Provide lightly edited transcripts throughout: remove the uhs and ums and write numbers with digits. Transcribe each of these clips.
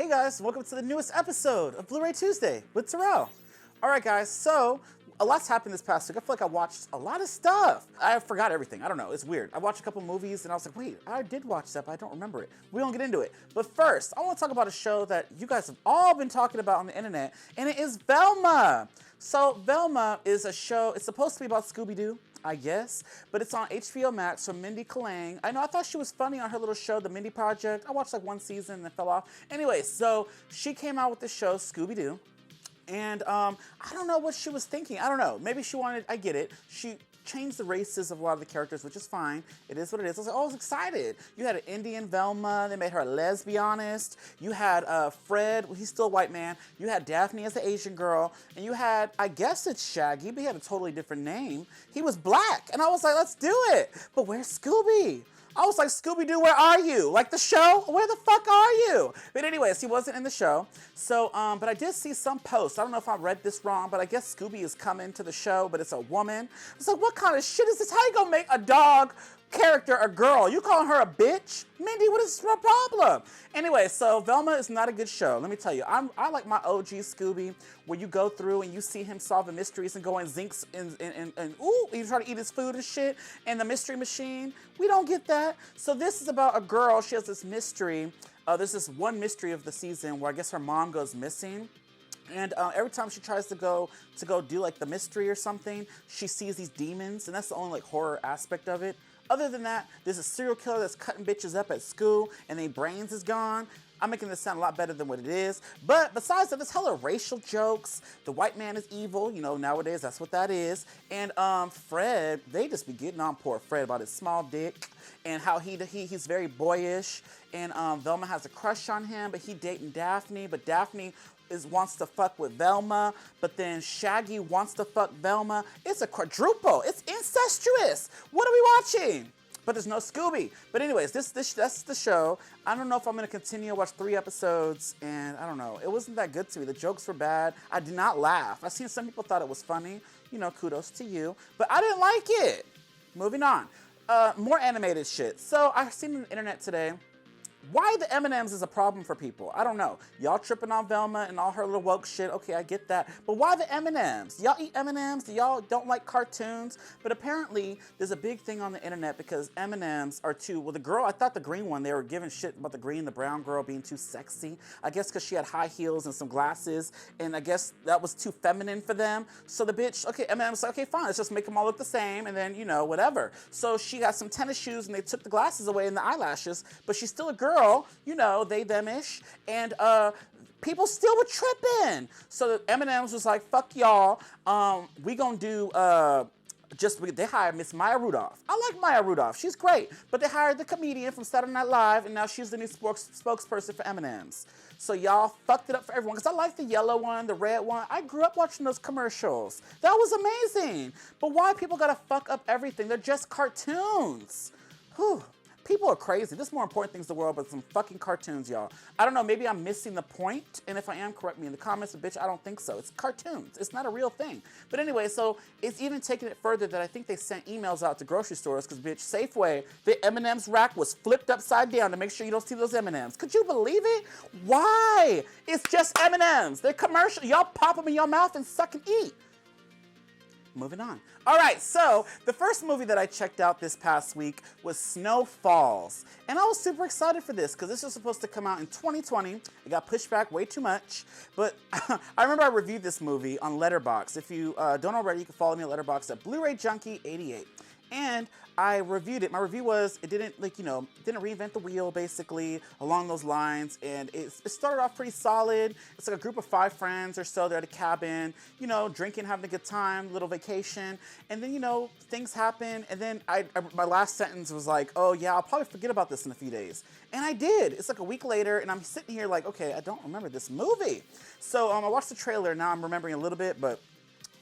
Hey guys, welcome to the newest episode of Bluray Tuesday with Terrell. All right guys, so a lot's happened this past week. I feel like I watched a lot of stuff. I forgot everything. I don't know, it's weird. I watched a couple movies and I was like, wait, I did watch that, but I don't remember it. We don't get into it. But first, I want to talk about a show that you guys have all been talking about on the internet, and it is Velma. So Velma is a show, it's supposed to be about Scooby-Doo, I guess, but it's on HBO Max from Mindy Kaling. I know, I thought she was funny on her little show, The Mindy Project. I watched like one season and then fell off. Anyway, so she came out with the show Scooby-Doo, and I don't know what she was thinking. I don't know. Maybe she wanted, I get it. She changed the races of a lot of the characters, which is fine. It is what it is. I was like, oh, I was excited. You had an Indian Velma. They made her a lesbianist. You had Fred. Well, he's still a white man. You had Daphne as the Asian girl. And you had, I guess it's Shaggy, but he had a totally different name. He was black. And I was like, let's do it. But where's Scooby? I was like, Scooby-Doo, where are you? Like the show? Where the fuck are you? But anyways, he wasn't in the show. So, but I did see some posts. I don't know if I read this wrong, but I guess Scooby is coming to the show, but it's a woman. I was like, what kind of shit is this? How you gonna make a dog character a girl? You calling her a bitch? Mindy, what is your problem? Anyway, so Velma is not a good show. Let me tell you, I like my OG Scooby, where you go through and you see him solving mysteries and going zinks and ooh, you try to eat his food and shit, and the mystery machine. We don't get that. So this is about a girl. She has this mystery. There's this one mystery of the season where I guess her mom goes missing. And every time she tries to go do like the mystery or something, she sees these demons, and that's the only like horror aspect of it. Other than that, there's a serial killer that's cutting bitches up at school, and their brains is gone. I'm making this sound a lot better than what it is. But besides that, there's hella racial jokes. The white man is evil. You know, nowadays, that's what that is. And Fred, they just be getting on poor Fred about his small dick and how he's very boyish. And Velma has a crush on him, but he dating Daphne. But Daphne wants to fuck with Velma, but then Shaggy wants to fuck Velma. It's a quadruple. It's incestuous. What are we watching? But there's no Scooby. But anyways, that's the show. I don't know if I'm gonna continue to watch 3 episodes, and I don't know. It wasn't that good to me. The jokes were bad. I did not laugh. I've seen some people thought it was funny. You know, kudos to you. But I didn't like it. Moving on. More animated shit. So I've seen on the internet today, why the M&Ms is a problem for people. I don't know. Y'all tripping on Velma and all her little woke shit. Okay, I get that. But why the M&Ms? Y'all eat M&Ms? Y'all don't like cartoons? But apparently, there's a big thing on the internet because M&Ms are too, well, the girl, I thought the green one, they were giving shit about the brown girl being too sexy. I guess because she had high heels and some glasses, and I guess that was too feminine for them. So the bitch, okay, M&M's like, okay, fine, let's just make them all look the same, and then, you know, whatever. So she got some tennis shoes, and they took the glasses away and the eyelashes, but she's still a girl. You know, they, them-ish, and people still were tripping. So M&M's was like, fuck y'all, we gonna do, they hired Miss Maya Rudolph. I like Maya Rudolph, she's great, but they hired the comedian from Saturday Night Live, and now she's the new spokesperson for M&M's. So y'all fucked it up for everyone, because I like the yellow one, the red one. I grew up watching those commercials. That was amazing. But why people gotta fuck up everything? They're just cartoons. Whew. People are crazy. There's more important things in the world, but some fucking cartoons, y'all. I don't know, maybe I'm missing the point, and if I am, correct me in the comments, but bitch, I don't think so. It's cartoons. It's not a real thing. But anyway, so it's even taking it further that I think they sent emails out to grocery stores, because bitch, Safeway, the M&M's rack was flipped upside down to make sure you don't see those M&M's. Could you believe it? Why? It's just M&M's. They're commercial. Y'all pop them in your mouth and suck and eat. Moving on. All right, so the first movie that I checked out this past week was Snow Falls. And I was super excited for this because this was supposed to come out in 2020. It got pushed back way too much. But I remember I reviewed this movie on Letterboxd. If you don't already, you can follow me on Letterboxd at Bluray Junkie 88. And I reviewed it. My review was, it didn't, like, you know, didn't reinvent the wheel, basically, along those lines. And it started off pretty solid. It's like a group of 5 friends or so. They're at a cabin, you know, drinking, having a good time, little vacation. And then, you know, things happen. And then my last sentence was like, oh, yeah, I'll probably forget about this in a few days. And I did. It's like a week later, and I'm sitting here like, okay, I don't remember this movie. So I watched the trailer. Now I'm remembering a little bit, but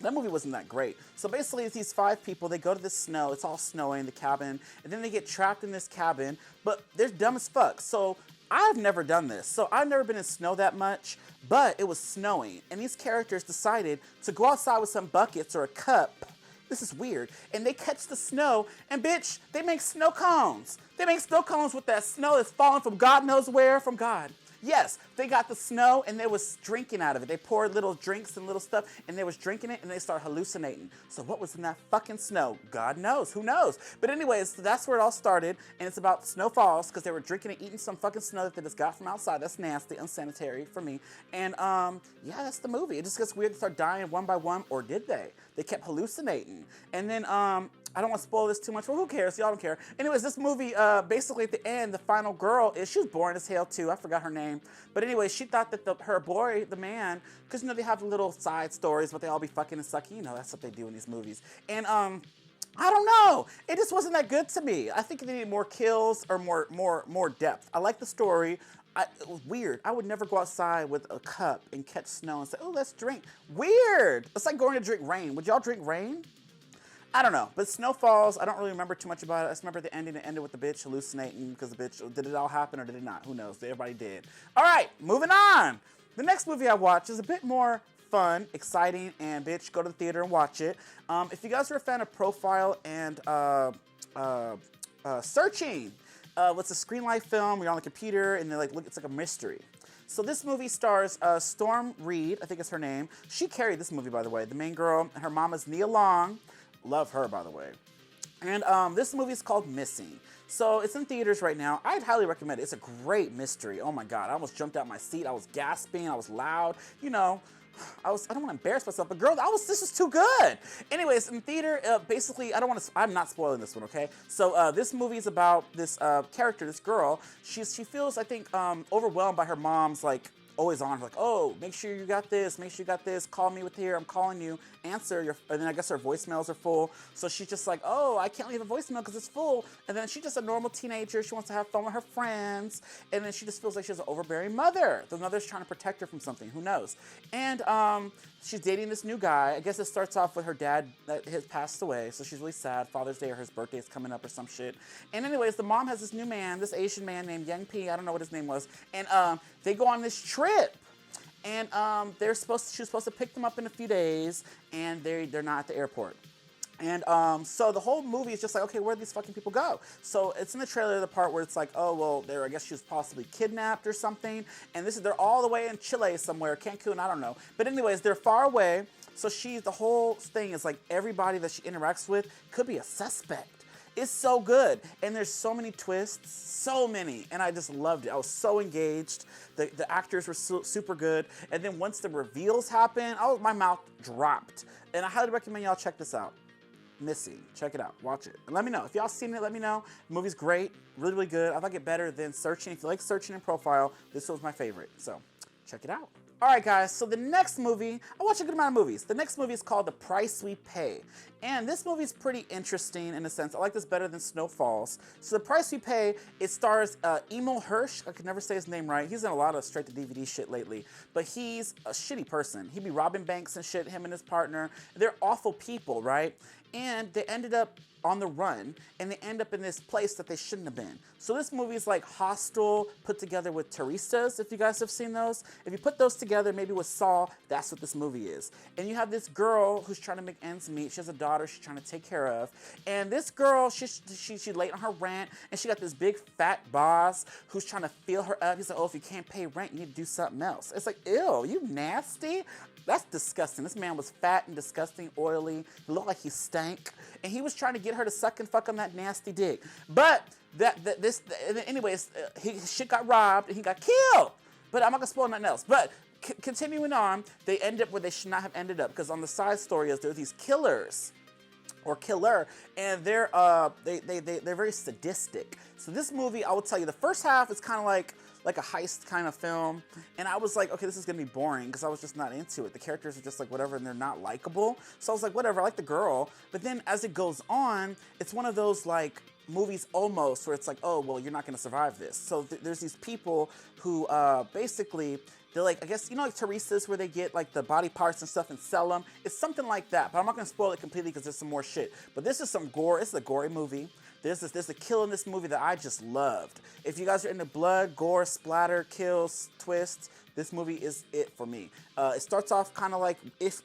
that movie wasn't that great. So basically, it's these 5 people. They go to the snow. It's all snowing in the cabin. And then they get trapped in this cabin. But they're dumb as fuck. So I've never done this. So I've never been in snow that much. But it was snowing. And these characters decided to go outside with some buckets or a cup. This is weird. And they catch the snow. And bitch, they make snow cones. They make snow cones with that snow that's falling from God knows where from God. Yes, they got the snow and they was drinking out of it. They poured little drinks and little stuff and they was drinking it and they started hallucinating. So what was in that fucking snow? God knows, who knows? But anyways, that's where it all started, and it's about snowfalls because they were drinking and eating some fucking snow that they just got from outside. That's nasty, unsanitary for me. And yeah, that's the movie. It just gets weird. They start dying one by one, or did they? They kept hallucinating. And then I don't want to spoil this too much, but who cares? Y'all don't care. Anyways, this movie, basically at the end, the final girl she was boring as hell too. I forgot her name. But anyway, she thought that her boy, the man, because they have little side stories, but they all be fucking and sucking. That's what they do in these movies. And I don't know. It just wasn't that good to me. I think they needed more kills or more depth. I like the story. It was weird. I would never go outside with a cup and catch snow and say, oh, let's drink. Weird. It's like going to drink rain. Would y'all drink rain? I don't know, but Snowfalls, I don't really remember too much about it. I just remember the ending. It ended with the bitch hallucinating because the bitch, did it all happen or did it not? Who knows? Everybody did. All right, moving on. The next movie I watched is a bit more fun, exciting, and bitch, go to the theater and watch it. If you guys are a fan of Profile and Searching, it's a screenlight film. You're on the computer and it's like a mystery. So this movie stars Storm Reed, I think it's her name. She carried this movie, by the way. The main girl, her mom is Nia Long. Love her, by the way. And this movie is called Missing. So it's in theaters right now. I'd highly recommend it. It's a great mystery. Oh my God, I almost jumped out my seat. I was gasping, I was loud. I don't want to embarrass myself, but girl, this is too good. Anyways, in theater, basically, I'm not spoiling this one, okay? So this movie is about this character, this girl. She feels, I think, overwhelmed by her mom's, always on her, oh, make sure you got this, call me with here, I'm calling you, answer, and then I guess her voicemails are full, so she's just like, oh, I can't leave a voicemail because it's full, and then she's just a normal teenager, she wants to have fun with her friends, and then she just feels like she has an overbearing mother. The mother's trying to protect her from something, who knows? And she's dating this new guy. I guess it starts off with her dad that has passed away, so she's really sad. Father's Day or his birthday is coming up or some shit. And anyways, the mom has this new man, this Asian man named Yang P. I don't know what his name was. And they go on this trip. And she was supposed to pick them up in a few days, and they're not at the airport. And so the whole movie is just like, okay, where'd these fucking people go? So it's in the trailer, the part where it's like, oh, well, I guess she was possibly kidnapped or something. And they're all the way in Chile somewhere, Cancun, I don't know. But anyways, they're far away. So the whole thing is like everybody that she interacts with could be a suspect. It's so good. And there's so many twists, so many. And I just loved it. I was so engaged. The actors were super good. And then once the reveals happened, my mouth dropped. And I highly recommend y'all check this out. Missing. Check it out. Watch it. And let me know. If y'all seen it, let me know. The movie's great. Really, really good. I like it better than Searching. If you like Searching and Profile, this was my favorite. So check it out. All right, guys, so the next movie, I watch a good amount of movies. The next movie is called The Price We Pay. And this movie is pretty interesting in a sense. I like this better than Snowfalls. So The Price We Pay, it stars Emil Hirsch. I could never say his name right. He's in a lot of straight-to-DVD shit lately. But he's a shitty person. He be robbing banks and shit, him and his partner. They're awful people, right? And they ended up on the run, and they end up in this place that they shouldn't have been. So this movie is like Hostel put together with Teresa's, if you guys have seen those. If you put those together, maybe with Saw, that's what this movie is. And you have this girl who's trying to make ends meet. She has a daughter she's trying to take care of. And this girl, she's late on her rent, and she got this big fat boss who's trying to fill her up. He's like, oh, if you can't pay rent, you need to do something else. It's like, ew, you nasty? That's disgusting. This man was fat and disgusting, oily. He looked like he stank. And he was trying to get her to suck and fuck on that nasty dick. But anyways, shit got robbed and he got killed. But I'm not gonna spoil nothing else. But continuing on, they end up where they should not have ended up, because on the side story is there's these killers or killer, and they're very sadistic. So this movie, I will tell you, the first half is kind of like a heist kind of film, and I was like, okay, this is gonna be boring, because I was just not into it. The characters are just like whatever, and they're not likable. So I was like, whatever, I like the girl. But then as it goes on, it's one of those like movies almost where it's like, oh, well, you're not gonna survive this. So there's these people who basically, they're like, I guess, like Teresa's, where they get like the body parts and stuff and sell them. It's something like that, but I'm not gonna spoil it completely because there's some more shit. But this is some gore. It's a gory movie. There's a kill in this movie that I just loved. If you guys are into blood, gore, splatter, kills, twists, this movie is it for me. It starts off kind of like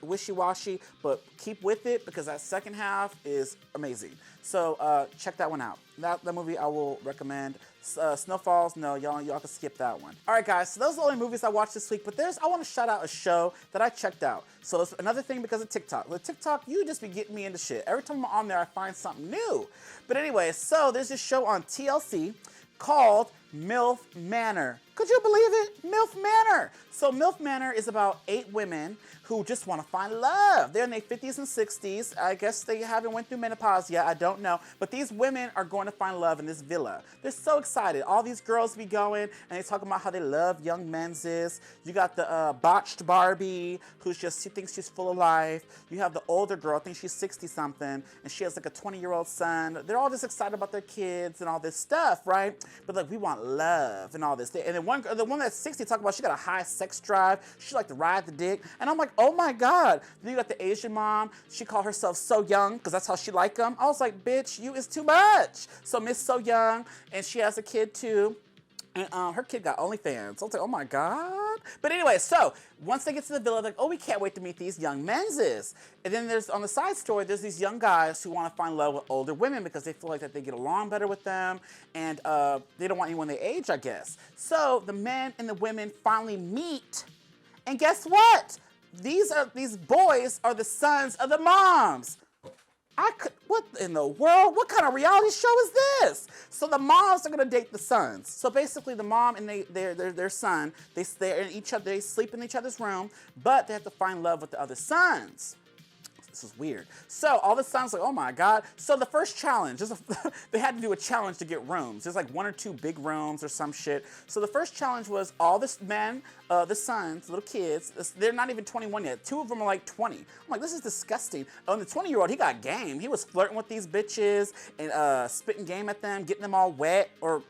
wishy-washy, but keep with it, because that second half is amazing. So check that one out. That movie I will recommend. Snowfalls, no, y'all can skip that one. All right, guys, so those are the only movies I watched this week, but I want to shout out a show that I checked out. So it's another thing because of TikTok. With TikTok, you just be getting me into shit. Every time I'm on there, I find something new. But anyway, so there's this show on TLC called Milf Manor. Could you believe it? Milf Manor. So Milf Manor is about 8 women who just want to find love. They're in their 50s and 60s. I guess they haven't went through menopause yet. I don't know. But these women are going to find love in this villa. They're so excited. All these girls be going and they talking about how they love young menses. You got the botched Barbie she thinks she's full of life. You have the older girl, I think she's 60 something, and she has like a 20-year-old son. They're all just excited about their kids and all this stuff, right? But like, we want love and all this. And then the one that's 60 talking about she got a high sex drive. She like to ride the dick. And I'm like, oh my God. Then you got the Asian mom. She called herself So Young because that's how she like them. I was like, bitch, you is too much. So Miss So Young, and she has a kid too. And her kid got OnlyFans. So I was like, oh my God. But anyway, so once they get to the villa, they're like, oh, we can't wait to meet these young menses. And then there's, on the side story, there's these young guys who want to find love with older women because they feel like that they get along better with them. And they don't want anyone their age, I guess. So the men and the women finally meet. And guess what? These boys are the sons of the moms. What in the world? What kind of reality show is this? So the moms are gonna date the sons. So basically the mom and their son, they sleep in each other's room, but they have to find love with the other sons. This is weird. So all the sons like, oh my God. So the first challenge, they had to do a challenge to get rooms. There's like 1 or 2 big rooms or some shit. So the first challenge was all the men, the sons, little kids, they're not even 21 yet. 2 of them are like 20. I'm like, this is disgusting. Oh, and the 20-year-old, he got game. He was flirting with these bitches and spitting game at them, getting them all wet or,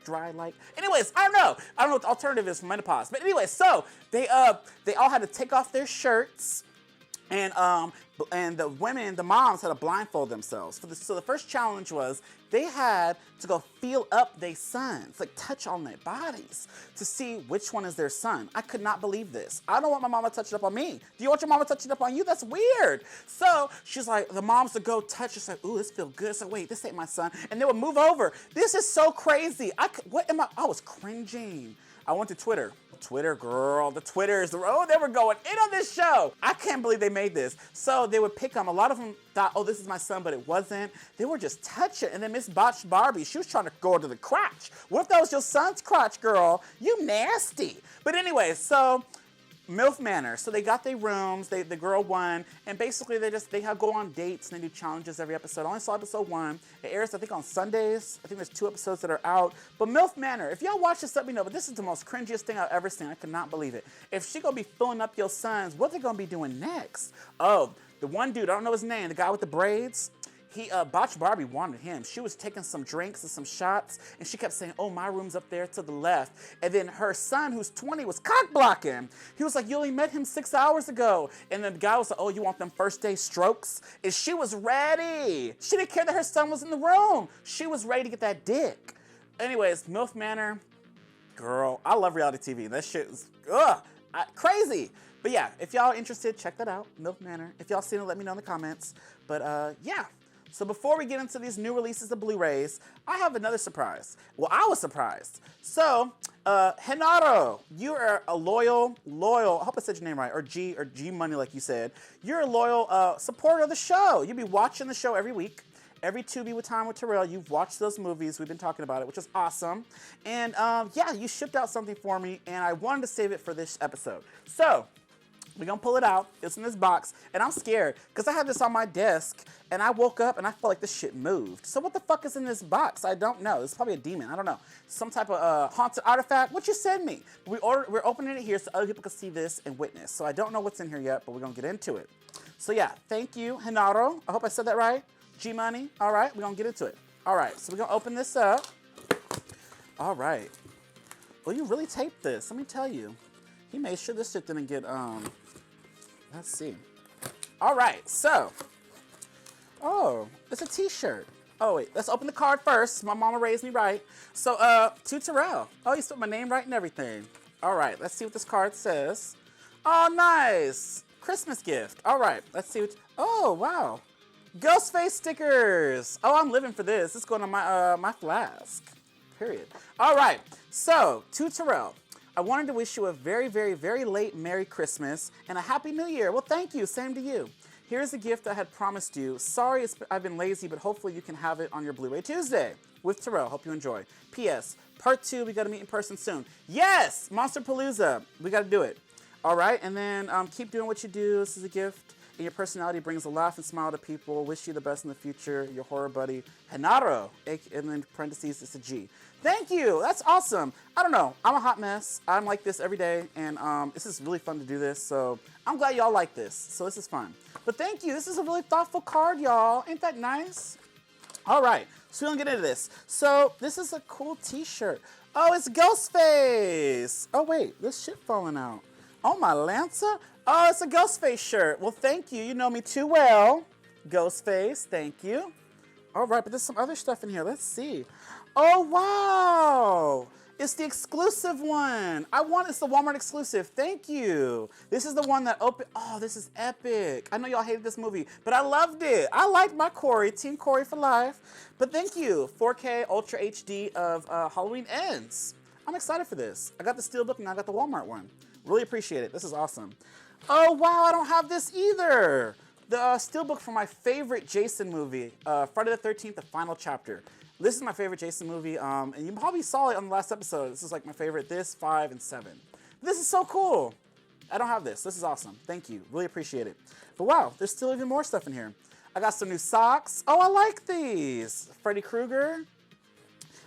dry like. Anyways, I don't know what the alternative is for menopause. But anyway, so they all had to take off their shirts. And the women, the moms, had to blindfold themselves. So the first challenge was they had to go feel up their sons, like touch on their bodies to see which one is their son. I could not believe this. I don't want my mama touching up on me. Do you want your mama touching up on you? That's weird. So she's like, the moms would go touch. It's like, ooh, this feels good. So wait, this ain't my son. And they would move over. This is so crazy. I was cringing. I went to Twitter. Twitter, girl, the Twitters, they were going in on this show. I can't believe they made this. So they would pick them. A lot of them thought, oh, this is my son, but it wasn't. They were just touching. And then Miss Botched Barbie, she was trying to go to the crotch. What if that was your son's crotch, girl? You nasty. But anyway, so Milf Manor. So they got their rooms. The girl won, and basically they go on dates and they do challenges every episode. I only saw episode 1. It airs, I think, on Sundays. I think there's 2 episodes that are out. But Milf Manor, if y'all watch this, let me know. But this is the most cringiest thing I've ever seen. I could not believe it. If she gonna be filling up your sons, what they gonna be doing next? Oh, the one dude, I don't know his name, the guy with the braids. Botched Barbie wanted him. She was taking some drinks and some shots, and she kept saying, oh, my room's up there to the left. And then her son, who's 20, was cock blocking. He was like, you only met him 6 hours ago. And then the guy was like, oh, you want them first day strokes? And she was ready. She didn't care that her son was in the room. She was ready to get that dick. Anyways, Milf Manor, girl, I love reality TV. That shit is, crazy. But yeah, if y'all are interested, check that out, Milf Manor. If y'all seen it, let me know in the comments. But yeah. So before we get into these new releases of Blu-rays, I have another surprise. Well, I was surprised. So, Genaro, you are a loyal, I hope I said your name right, or G Money like you said. You're a loyal supporter of the show. You'll be watching the show every week. Every Tubi with Time with Terrell, you've watched those movies. We've been talking about it, which is awesome. And yeah, you shipped out something for me, and I wanted to save it for this episode. So, we're gonna pull it out. It's in this box, and I'm scared because I have this on my desk, and I woke up and I felt like this shit moved. So what the fuck is in this box? I don't know. It's probably a demon. I don't know. Some type of haunted artifact. What you send me? We're opening it here so other people can see this and witness. So I don't know what's in here yet, but we're gonna get into it. So yeah, thank you, Genaro. I hope I said that right. G Money. All right, we're gonna get into it. All right, so we're gonna open this up. All right. Well, you really taped this. Let me tell you. He made sure this shit didn't get Let's see. All right, so. Oh, it's a t-shirt. Oh, wait, let's open the card first. My mama raised me right. So, to Terrell. Oh, you spelled my name right and everything. All right, let's see what this card says. Oh, nice. Christmas gift. All right, let's see what. Oh, wow. Ghostface stickers. Oh, I'm living for this. It's going on my flask. Period. All right. So, to Terrell, I wanted to wish you a very, very, very late Merry Christmas and a Happy New Year. Well, thank you. Same to you. Here's a gift I had promised you. Sorry I've been lazy, but hopefully you can have it on your Bluray Tuesday with Terrell. Hope you enjoy. P.S. Part 2, we got to meet in person soon. Yes! Monster Palooza. We got to do it. All right? And then keep doing what you do. This is a gift. And your personality brings a laugh and smile to people. Wish you the best in the future. Your horror buddy, Henaro. And then parentheses, it's a G. Thank you. That's awesome. I don't know. I'm a hot mess. I'm like this every day. And this is really fun to do this. So I'm glad y'all like this. So this is fun. But thank you. This is a really thoughtful card, y'all. Ain't that nice? All right. So we're going to get into this. So this is a cool t-shirt. Oh, it's Ghostface. Oh, wait. There's shit falling out. Oh, my Lancer. Oh, it's a Ghostface shirt. Well, thank you. You know me too well. Ghostface, thank you. All right, but there's some other stuff in here. Let's see. Oh, wow. It's the exclusive one. It's the Walmart exclusive. Thank you. This is the one that opened. Oh, this is epic. I know y'all hated this movie, but I loved it. I liked my Corey, Team Corey for life. But thank you. 4K Ultra HD of Halloween Ends. I'm excited for this. I got the Steelbook and I got the Walmart one. Really appreciate it. This is awesome. Oh, wow, I don't have this either. The Steelbook for my favorite Jason movie, Friday the 13th, the final chapter. This is my favorite Jason movie, and you probably saw it on the last episode. This is like my favorite, this, 5, and 7. This is so cool. I don't have this. This is awesome. Thank you. Really appreciate it. But wow, there's still even more stuff in here. I got some new socks. Oh, I like these. Freddy Krueger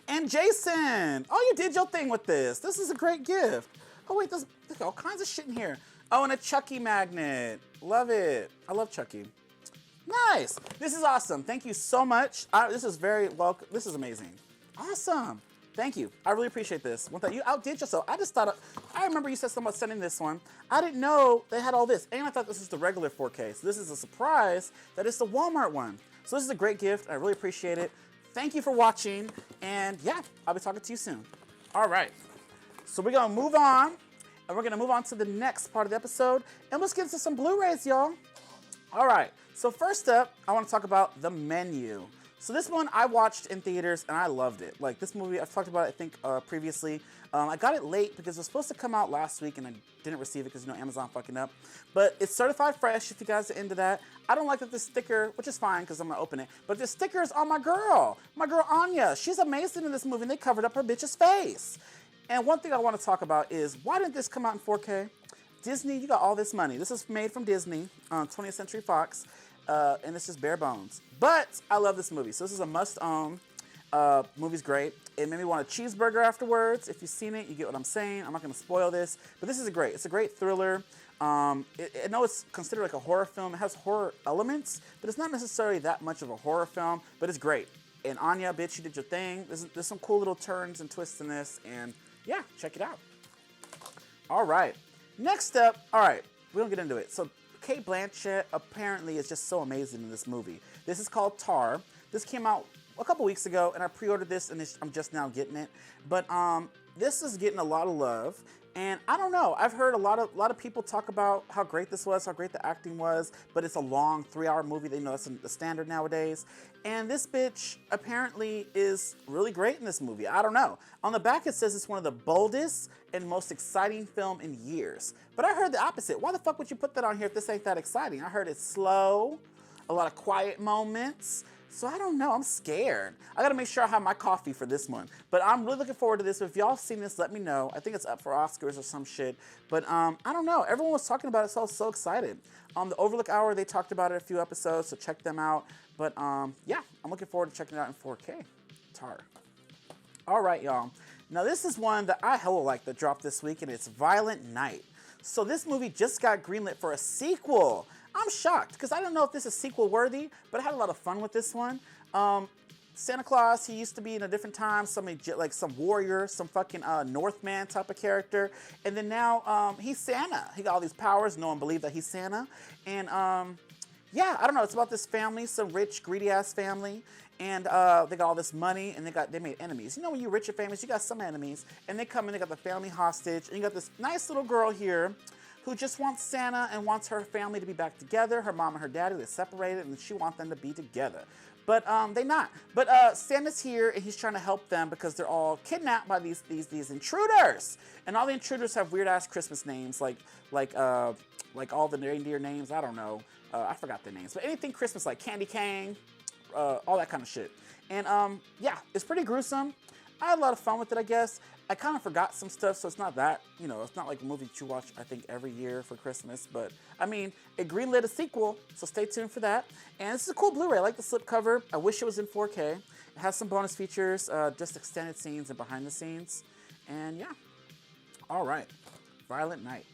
and Jason. Oh, you did your thing with this. This is a great gift. Oh, wait, there's all kinds of shit in here. Oh, and a Chucky magnet. Love it. I love Chucky. Nice. This is awesome. Thank you so much. This is very welcome. This is amazing. Awesome. Thank you. I really appreciate this. One thing, you outdid yourself. I just thought, I remember you said something about sending this one. I didn't know they had all this. And I thought this was the regular 4K. So this is a surprise that it's the Walmart one. So this is a great gift. I really appreciate it. Thank you for watching. And yeah, I'll be talking to you soon. All right. So we're going to move on. And we're going to move on to the next part of the episode. And let's get into some Blu-rays, y'all. All right. So first up, I want to talk about The Menu. So this one I watched in theaters and I loved it. Like this movie, I've talked about it, I think, previously. I got it late because it was supposed to come out last week and I didn't receive it because, you know, Amazon fucking up. But it's certified fresh if you guys are into that. I don't like that this sticker, which is fine because I'm going to open it. But the sticker is on my girl Anya. She's amazing in this movie and they covered up her bitch's face. And one thing I want to talk about is, why didn't this come out in 4K? Disney, you got all this money. This is made from Disney on 20th Century Fox, and it's just bare bones. But I love this movie, so this is a must-own. Movie's great. It made me want a cheeseburger afterwards. If you've seen it, you get what I'm saying. I'm not going to spoil this, but this is it's a great thriller. I know it's considered like a horror film. It has horror elements, but it's not necessarily that much of a horror film, but it's great. And Anya, bitch, you did your thing. There's some cool little turns and twists in this, and yeah, check it out. All right. Next up, all right, we don't get into it. So Cate Blanchett apparently is just so amazing in this movie. This is called Tar. This came out a couple weeks ago, and I pre-ordered this, and I'm just now getting it. But this is getting a lot of love, and I don't know. I've heard a lot of people talk about how great this was, how great the acting was, but it's a long 3-hour movie. They know that's the standard nowadays. And this bitch apparently is really great in this movie. I don't know. On the back it says it's one of the boldest and most exciting film in years. But I heard the opposite. Why the fuck would you put that on here if this ain't that exciting? I heard it's slow, a lot of quiet moments. So I don't know, I'm scared. I gotta make sure I have my coffee for this one. But I'm really looking forward to this. If y'all seen this, let me know. I think it's up for Oscars or some shit. But I don't know, everyone was talking about it, so I was so excited. The Overlook Hour, they talked about it a few episodes, so check them out. But yeah, I'm looking forward to checking it out in 4K. Tar. All right, y'all. Now this is one that I hella like that dropped this week, and it's Violent Night. So this movie just got greenlit for a sequel. I'm shocked because I don't know if this is sequel worthy, but I had a lot of fun with this one. Santa Claus, he used to be in a different time, like some warrior, some fucking Northman type of character. And then now he's Santa. He got all these powers. No one believed that he's Santa. And yeah, I don't know. It's about this family, some rich, greedy ass family. And they got all this money and they made enemies. You know, when you're rich and famous, you got some enemies. And they come in, they got the family hostage. And you got this nice little girl here who just wants Santa and wants her family to be back together. Her mom and her daddy, they're separated, and she wants them to be together. but they not. But Santa's here and he's trying to help them because they're all kidnapped by these intruders, and all the intruders have weird ass Christmas names, like all the reindeer names. I don't know, I forgot their names, but anything Christmas, like Candy Cane, all that kind of shit. And yeah, it's pretty gruesome. I had a lot of fun with it, I guess. I kind of forgot some stuff, so it's not that, you know, it's not like a movie that you watch, I think, every year for Christmas. But, I mean, it greenlit a sequel, so stay tuned for that. And this is a cool Blu-ray. I like the slipcover. I wish it was in 4K. It has some bonus features, just extended scenes and behind the scenes. And, yeah. All right. Violent Night.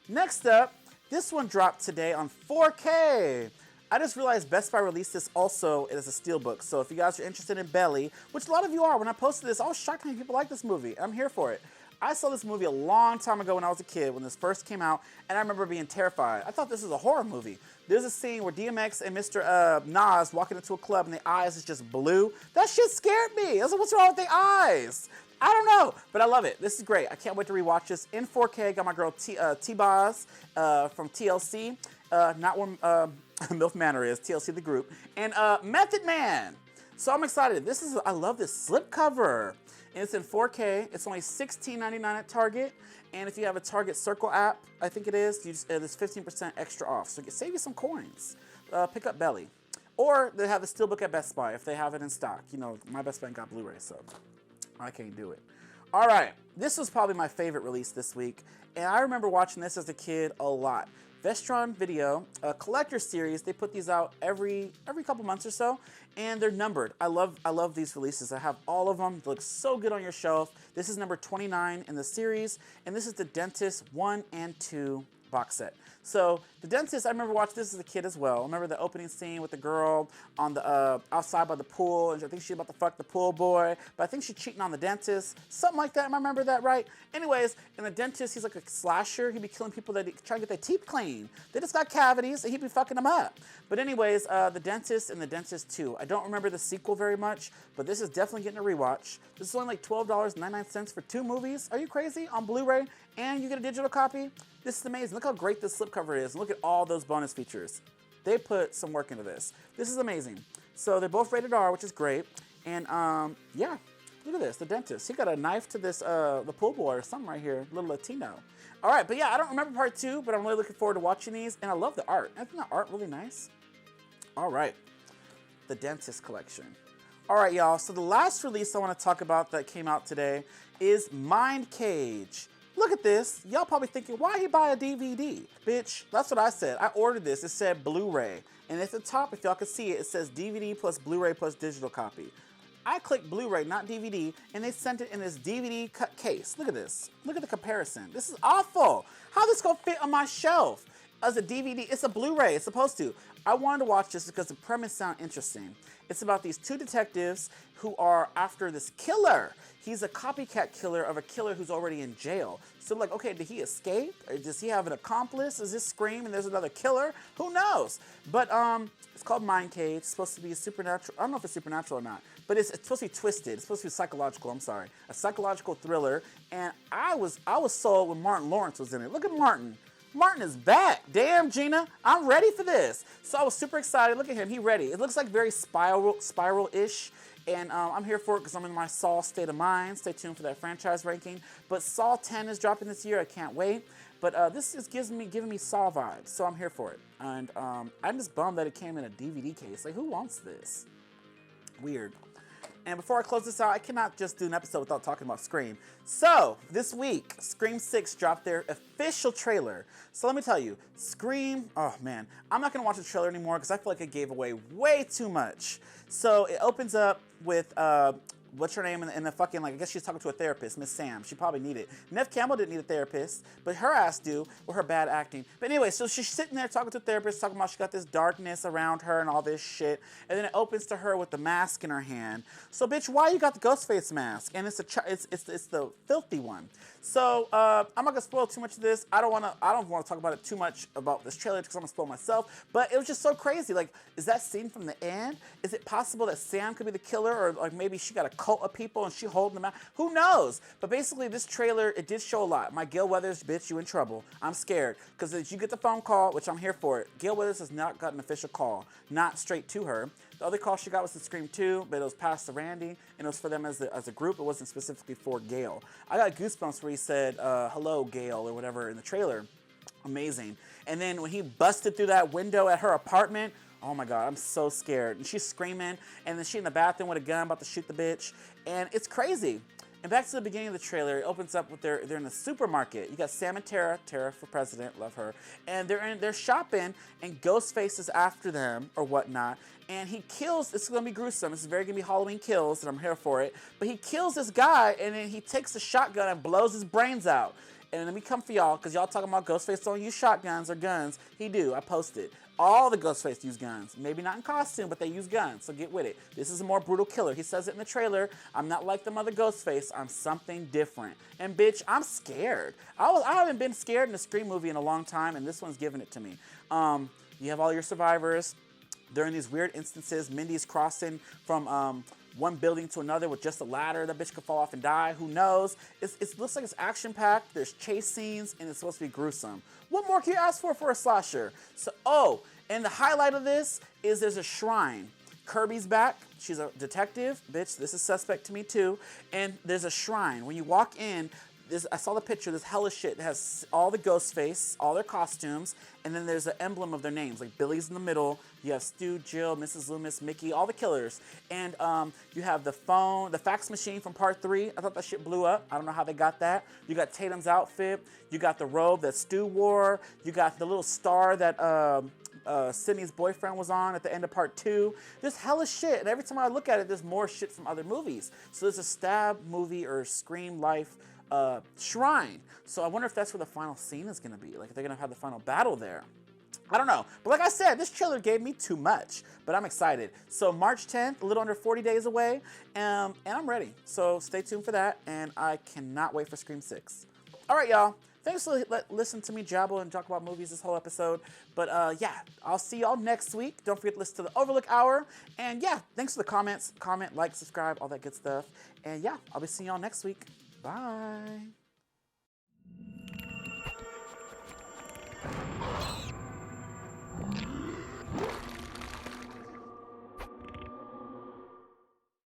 Next up, this one dropped today on 4K. I just realized Best Buy released this also as a steelbook. So if you guys are interested in Belly, which a lot of you are, when I posted this, I was shocked how many people like this movie. I'm here for it. I saw this movie a long time ago when I was a kid, when this first came out, and I remember being terrified. I thought this was a horror movie. There's a scene where DMX and Mr. Nas walking into a club and their eyes is just blue. That shit scared me. I was like, what's wrong with their eyes? I don't know, but I love it. This is great. I can't wait to rewatch this in 4K. Got my girl T-Boz from TLC. Not where Milf Manor is, TLC the group, and Method Man. So I'm excited. I love this slipcover, and it's in 4K. It's only $16.99 at Target, and if you have a Target Circle app, I think it is, there's 15% extra off. So save you some coins. Pick up Belly, or they have the steelbook at Best Buy if they have it in stock. You know, my Best Buy got Blu-ray, so I can't do it. All right, this was probably my favorite release this week, and I remember watching this as a kid a lot. Vestron Video, a collector series. They put these out every couple months or so, and they're numbered. I love these releases. I have all of them. They look so good on your shelf. This is number 29 in the series, and this is the Dentist 1 and 2 box set. So The Dentist, I remember watching this as a kid as well. I remember the opening scene with the girl on the outside by the pool, and I think she's about to fuck the pool boy, but I think she's cheating on the dentist. Something like that. Am I remember that right? Anyways, in The Dentist, he's like a slasher. He'd be killing people that try to get their teeth clean. They just got cavities, and he'd be fucking them up. But anyways, The Dentist and The Dentist 2. I don't remember the sequel very much, but this is definitely getting a rewatch. This is only like $12.99 for 2 movies. Are you crazy? On Blu-ray, and you get a digital copy? This is amazing. Look how great this slipcover is. Look at all those bonus features. They put some work into this. This is amazing. So they're both rated R, which is great. And yeah, look at this. The Dentist. He got a knife to this the pool boy or something right here. Little Latino. All right, but yeah, I don't remember part 2, but I'm really looking forward to watching these. And I love the art. Isn't the art really nice? All right, the Dentist collection. All right, y'all. So the last release I want to talk about that came out today is Mindcage. Look at this. Y'all probably thinking, why he buy a DVD? Bitch, that's what I said. I ordered this. It said Blu-ray. And at the top, if y'all can see it, it says DVD plus Blu-ray plus digital copy. I clicked Blu-ray, not DVD, and they sent it in this DVD cut case. Look at this. Look at the comparison. This is awful. How this gonna fit on my shelf? As a DVD, it's a Blu-ray, it's supposed to. I wanted to watch this because the premise sounded interesting. It's about these 2 detectives who are after this killer. He's a copycat killer of a killer who's already in jail. So like, okay, did he escape? Or does he have an accomplice? Is this Scream and there's another killer? Who knows? But it's called Mindcage. It's supposed to be a supernatural. I don't know if it's supernatural or not, but it's supposed to be twisted. It's supposed to be psychological. I'm sorry, a psychological thriller. And I was sold when Martin Lawrence was in it. Look at Martin. Martin is back. Damn, Gina, I'm ready for this. So I was super excited. Look at him, he ready. It looks like very spiral-ish. And I'm here for it because I'm in my Saw state of mind. Stay tuned for that franchise ranking. But Saw 10 is dropping this year. I can't wait. But this is giving me Saw vibes, so I'm here for it. And I'm just bummed that it came in a DVD case. Like, who wants this? Weird. And before I close this out, I cannot just do an episode without talking about Scream. So, this week, Scream 6 dropped their official trailer. So let me tell you, Scream, oh man, I'm not gonna watch the trailer anymore because I feel like it gave away way too much. So it opens up with, what's her name in the fucking, like, I guess she's talking to a therapist, Miss Sam. She probably needed it. Neve Campbell didn't need a therapist, but her ass do with her bad acting. But anyway, so she's sitting there talking to a therapist, talking about she got this darkness around her and all this shit. And then it opens to her with the mask in her hand. So, bitch, why you got the Ghostface mask? And it's the filthy one. So I'm not gonna spoil too much of this. I don't want to talk about it too much about this trailer because I'm gonna spoil myself. But it was just so crazy. Like, is that scene from the end? Is it possible that Sam could be the killer, or like maybe she got a cult of people and she holding them out. Who knows? But basically, this trailer, it did show a lot. My Gail Weathers, bitch, you in trouble. I'm scared. Because as you get the phone call, which I'm here for it, Gail Weathers has not got an official call, not straight to her. The other call she got was to Scream 2, but it was passed to Randy, and it was for them as a group. It wasn't specifically for Gail. I got goosebumps where he said, hello, Gail, or whatever in the trailer. Amazing. And then when he busted through that window at her apartment, oh my God, I'm so scared. And she's screaming, and then she in the bathroom with a gun about to shoot the bitch. And it's crazy. And back to the beginning of the trailer, it opens up with they're in a supermarket. You got Sam and Tara for president, love her. And they're shopping, and Ghostface is after them or whatnot. And he kills, this is gonna be gruesome. This is very gonna be Halloween Kills, and I'm here for it. But he kills this guy, and then he takes the shotgun and blows his brains out. And let me come for y'all, because y'all talking about Ghostface don't use shotguns or guns. He do, I posted. All the Ghostface use guns. Maybe not in costume, but they use guns, so get with it. This is a more brutal killer. He says it in the trailer. I'm not like the other Ghostface. I'm something different. And bitch, I'm scared. I haven't been scared in a Scream movie in a long time, and this one's giving it to me. You have all your survivors. During these weird instances, Mindy's crossing from one building to another with just a ladder. That bitch could fall off and die. Who knows? It looks like it's action-packed. There's chase scenes, and it's supposed to be gruesome. What more can you ask for a slasher? So, and the highlight of this is there's a shrine. Kirby's back. She's a detective. Bitch, this is suspect to me too. And there's a shrine. When you walk in, I saw the picture, this hella shit. It has all the Ghostface, all their costumes, and then there's an emblem of their names. Like Billy's in the middle, you have Stu, Jill, Mrs. Loomis, Mickey, all the killers. And you have the phone, the fax machine from part 3. I thought that shit blew up. I don't know how they got that. You got Tatum's outfit. You got the robe that Stu wore. You got the little star that Sydney's boyfriend was on at the end of part 2. There's hella shit, and every time I look at it, there's more shit from other movies. So there's a Stab movie or Scream Life shrine. So I wonder if that's where the final scene is gonna be. Like if they're gonna have the final battle there. I don't know. But like I said, this trailer gave me too much. But I'm excited. So March 10th, a little under 40 days away, and I'm ready. So stay tuned for that, and I cannot wait for Scream 6. All right, y'all. Thanks for listening to me jabble and talk about movies this whole episode. But yeah, I'll see y'all next week. Don't forget to listen to the Overlook Hour. And yeah, thanks for the comments. Comment, like, subscribe, all that good stuff. And yeah, I'll be seeing y'all next week. Bye.